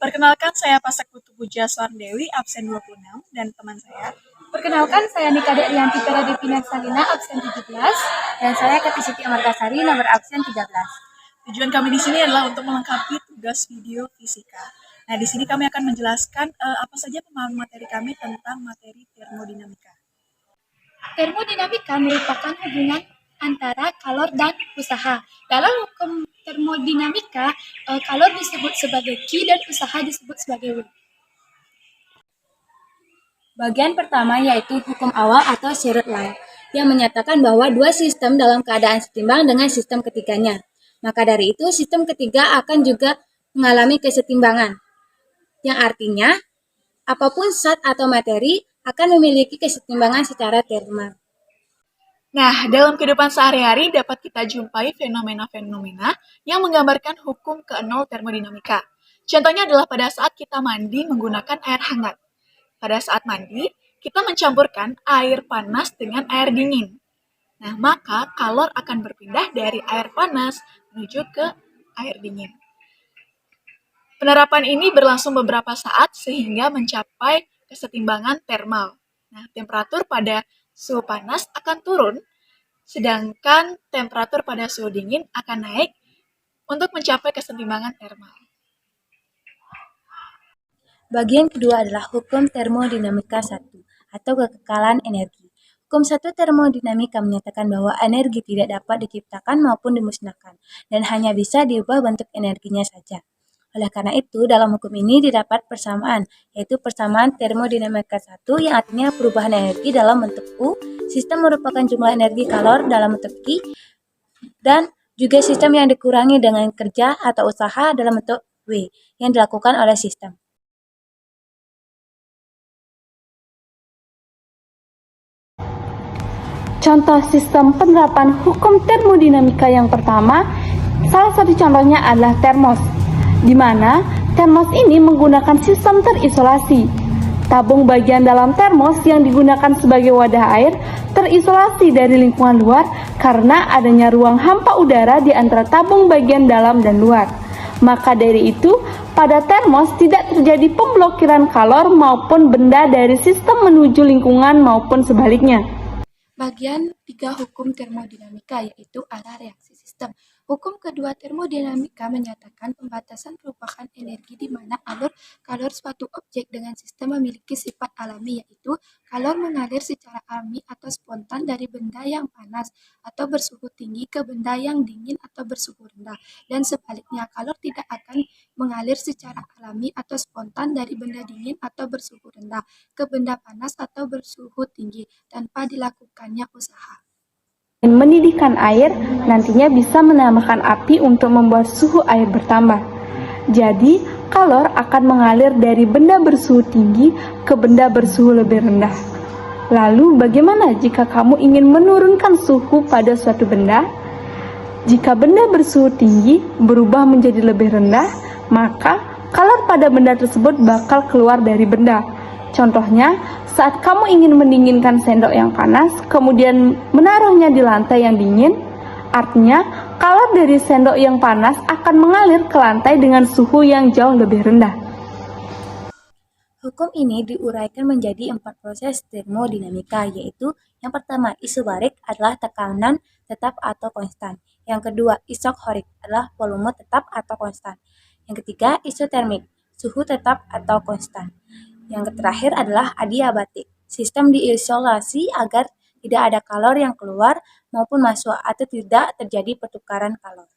Perkenalkan, saya Pasek Puja Dewi, absen 26, dan teman saya. Perkenalkan, saya Nika Dekrianti Peradipina Salina, absen 17, dan saya Kati Siti Amartasari, nomor absen 13. Tujuan kami di sini adalah untuk melengkapi tugas video fisika. Nah, di sini kami akan menjelaskan apa saja pemahaman materi kami tentang materi termodinamika. Termodinamika merupakan hubungan antara kalor dan usaha. Dalam hukum termodinamika, kalor disebut sebagai Q dan usaha disebut sebagai W. Bagian pertama yaitu hukum awal atau Shared Law, yang menyatakan bahwa dua sistem dalam keadaan setimbang dengan sistem ketiganya. Maka dari itu, sistem ketiga akan juga mengalami kesetimbangan, yang artinya apapun zat atau materi akan memiliki kesetimbangan secara termal. Nah, dalam kehidupan sehari-hari dapat kita jumpai fenomena-fenomena yang menggambarkan hukum ke-0 termodinamika. Contohnya adalah pada saat kita mandi menggunakan air hangat. Pada saat mandi, kita mencampurkan air panas dengan air dingin. Nah, maka kalor akan berpindah dari air panas menuju ke air dingin. Penerapan ini berlangsung beberapa saat sehingga mencapai kesetimbangan termal. Nah, temperatur pada suhu panas akan turun, sedangkan temperatur pada suhu dingin akan naik untuk mencapai kesetimbangan termal. Bagian kedua adalah hukum termodinamika 1 atau kekekalan energi. Hukum 1 termodinamika menyatakan bahwa energi tidak dapat diciptakan maupun dimusnahkan dan hanya bisa diubah bentuk energinya saja. Oleh karena itu, dalam hukum ini didapat persamaan, yaitu persamaan termodinamika 1 yang artinya perubahan energi dalam bentuk U, sistem merupakan jumlah energi kalor dalam bentuk Q, dan juga sistem yang dikurangi dengan kerja atau usaha dalam bentuk W yang dilakukan oleh sistem. Contoh sistem penerapan hukum termodinamika yang pertama, salah satu contohnya adalah termos, di mana termos ini menggunakan sistem terisolasi. Tabung bagian dalam termos yang digunakan sebagai wadah air terisolasi dari lingkungan luar karena adanya ruang hampa udara di antara tabung bagian dalam dan luar. Maka dari itu, pada termos tidak terjadi pemblokiran kalor maupun benda dari sistem menuju lingkungan maupun sebaliknya. Bagian 3 hukum termodinamika yaitu arah reaksi sistem. Hukum kedua termodinamika menyatakan pembatasan perubahan energi di mana alur kalor suatu objek dengan sistem memiliki sifat alami, yaitu kalor mengalir secara alami atau spontan dari benda yang panas atau bersuhu tinggi ke benda yang dingin atau bersuhu rendah, dan sebaliknya kalor tidak akan mengalir secara alami atau spontan dari benda dingin atau bersuhu rendah ke benda panas atau bersuhu tinggi tanpa dilakukannya usaha. Mendidihkan air nantinya bisa menambahkan api untuk membuat suhu air bertambah. Jadi, kalor akan mengalir dari benda bersuhu tinggi ke benda bersuhu lebih rendah. Lalu, bagaimana jika kamu ingin menurunkan suhu pada suatu benda? Jika benda bersuhu tinggi berubah menjadi lebih rendah, maka kalor pada benda tersebut bakal keluar dari benda. Contohnya, saat kamu ingin mendinginkan sendok yang panas, kemudian menaruhnya di lantai yang dingin, artinya kalor dari sendok yang panas akan mengalir ke lantai dengan suhu yang jauh lebih rendah. Hukum ini diuraikan menjadi 4 proses termodinamika, yaitu yang pertama, isobarik adalah tekanan tetap atau konstan. Yang kedua, isokorik adalah volume tetap atau konstan. Yang ketiga, isotermik, suhu tetap atau konstan. Yang terakhir adalah adiabatik, sistem diisolasi agar tidak ada kalor yang keluar maupun masuk atau tidak terjadi pertukaran kalor.